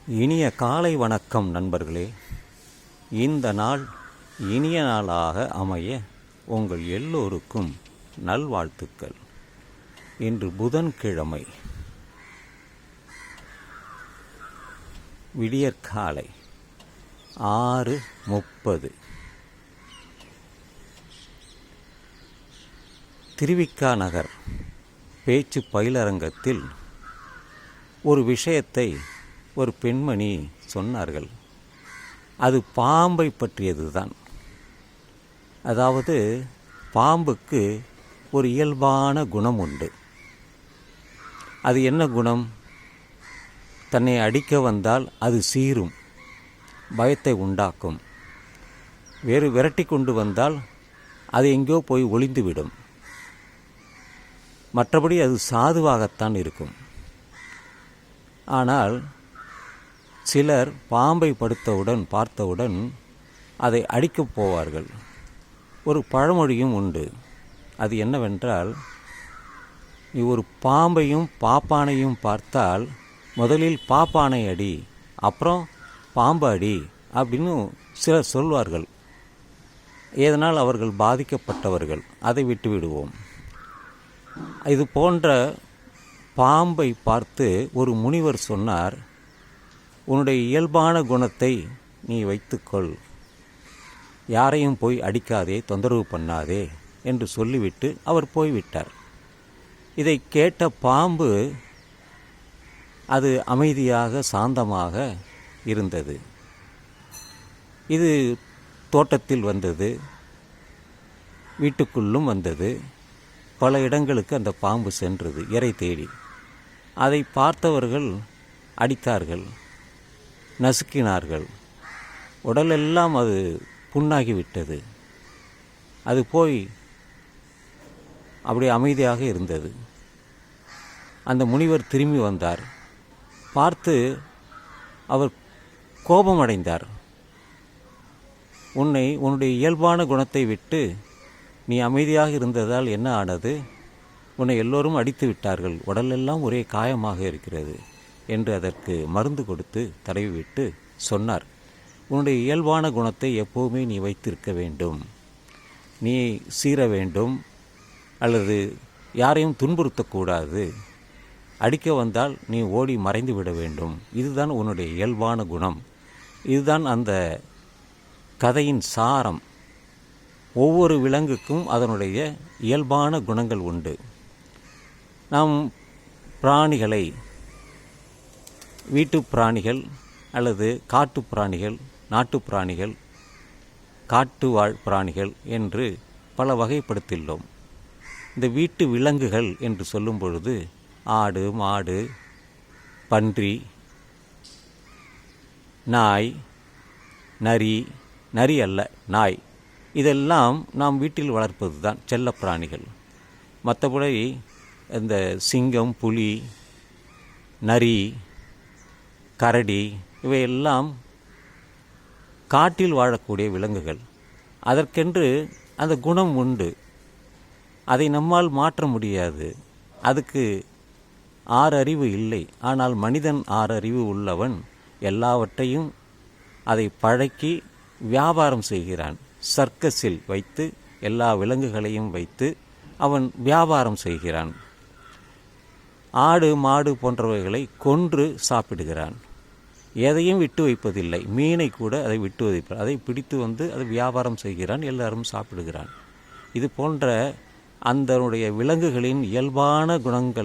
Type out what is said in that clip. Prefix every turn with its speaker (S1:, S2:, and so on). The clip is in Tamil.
S1: இனிய காலை வணக்கம் நண்பர்களே. இந்த நாள் இனிய நாளாக அமைய உங்கள் எல்லோருக்கும் நல்வாழ்த்துக்கள். இன்று புதன்கிழமை விடியற்காலை 6:30 திருவிக்கா நகர் பேச்சு பயிலரங்கத்தில் ஒரு விஷயத்தை ஒரு பெண்மணி சொன்னார்கள். அது பாம்பை பற்றியது தான். அதாவது பாம்புக்கு ஒரு இயல்பான குணம் உண்டு. அது என்ன குணம்? தன்னை அடிக்க வந்தால் அது சீரும், பயத்தை உண்டாக்கும். வேறு விரட்டி கொண்டு வந்தால் அது எங்கோ போய் ஒளிந்துவிடும். மற்றபடி அது சாதுவாகத்தான் இருக்கும். ஆனால் சிலர் பாம்பை பார்த்தவுடன் அதை அடிக்கப் போவார்கள். ஒரு பழமொழியும் உண்டு. அது என்னவென்றால், நீ ஒரு பாம்பையும் பாப்பானையும் பார்த்தால் முதலில் பாப்பானை அடி, அப்புறம் பாம்பு அடி அப்படின்னு சிலர் சொல்வார்கள். இதனால் அவர்கள் பாதிக்கப்பட்டவர்கள். அதை விட்டுவிடுவோம். இது போன்ற பாம்பை பார்த்து ஒரு முனிவர் சொன்னார், உன்னுடைய இயல்பான குணத்தை நீ வைத்துக்கொள், யாரையும் போய் அடிக்காதே, தொந்தரவு பண்ணாதே என்று சொல்லிவிட்டு அவர் போய்விட்டார். இதை கேட்ட பாம்பு அது அமைதியாக சாந்தமாக இருந்தது. இது தோட்டத்தில் வந்தது, வீட்டுக்குள்ளும் வந்தது. பல இடங்களுக்கு அந்த பாம்பு சென்றது இரை தேடி. அதை பார்த்தவர்கள் அடித்தார்கள், நசுக்கினார்கள். உடலெல்லாம் அது புண்ணாகிவிட்டது. அது போய் அப்படி அமைதியாக இருந்தது. அந்த முனிவர் திரும்பி வந்தார். அவர் கோபமடைந்தார். உன்னுடைய இயல்பான குணத்தை விட்டு நீ அமைதியாக இருந்ததால் என்ன ஆனது? உன்னை எல்லோரும் அடித்து விட்டார்கள், உடலெல்லாம் ஒரே காயமாக இருக்கிறது என்று அதற்கு மருந்து கொடுத்து தடவிவிட்டு சொன்னார், உன்னுடைய இயல்பான குணத்தை எப்போவுமே நீ வைத்திருக்க வேண்டும். நீ சீர வேண்டும், அல்லது யாரையும் துன்புறுத்தக்கூடாது. அடிக்க வந்தால் நீ ஓடி மறைந்து விட வேண்டும். இதுதான் உன்னுடைய இயல்பான குணம். இதுதான் அந்த கதையின் சாரம். ஒவ்வொரு விலங்குக்கும் அதனுடைய இயல்பான குணங்கள் உண்டு. நாம் பிராணிகளை, வீட்டு பிராணிகள் அல்லது காட்டு பிராணிகள், நாட்டு பிராணிகள், காட்டு வாழ் பிராணிகள் என்று பல வகைப்படுத்தியுள்ளோம். இந்த வீட்டு விலங்குகள் என்று சொல்லும் பொழுது ஆடு, மாடு, பன்றி, நாய், நரி அல்ல நாய், இதெல்லாம் நாம் வீட்டில் வளர்ப்பது தான் செல்ல பிராணிகள். மற்றபடி இந்த சிங்கம், புலி, நரி, கரடி இவையெல்லாம் காட்டில் வாழக்கூடிய விலங்குகள். அதற்கென்று அந்த குணம் உண்டு. அதை நம்மால் மாற்ற முடியாது. அதுக்கு 6 அறிவு இல்லை. ஆனால் மனிதன் 6 அறிவு உள்ளவன். எல்லாவற்றையும் அதை பழக்கி வியாபாரம் செய்கிறான். சர்க்கஸில் வைத்து எல்லா விலங்குகளையும் வைத்து அவன் வியாபாரம் செய்கிறான். ஆடு, மாடு போன்றவைகளை கொன்று சாப்பிடுகிறான். எதையும் விட்டு வைப்பதில்லை. மீனை கூட அதை விட்டு வைப்பார். அதை பிடித்து வந்து அதை வியாபாரம் செய்கிறான், எல்லாரும் சாப்பிடுகிறான். இது போன்ற அந்தனுடைய விலங்குகளின் இயல்பான குணங்களை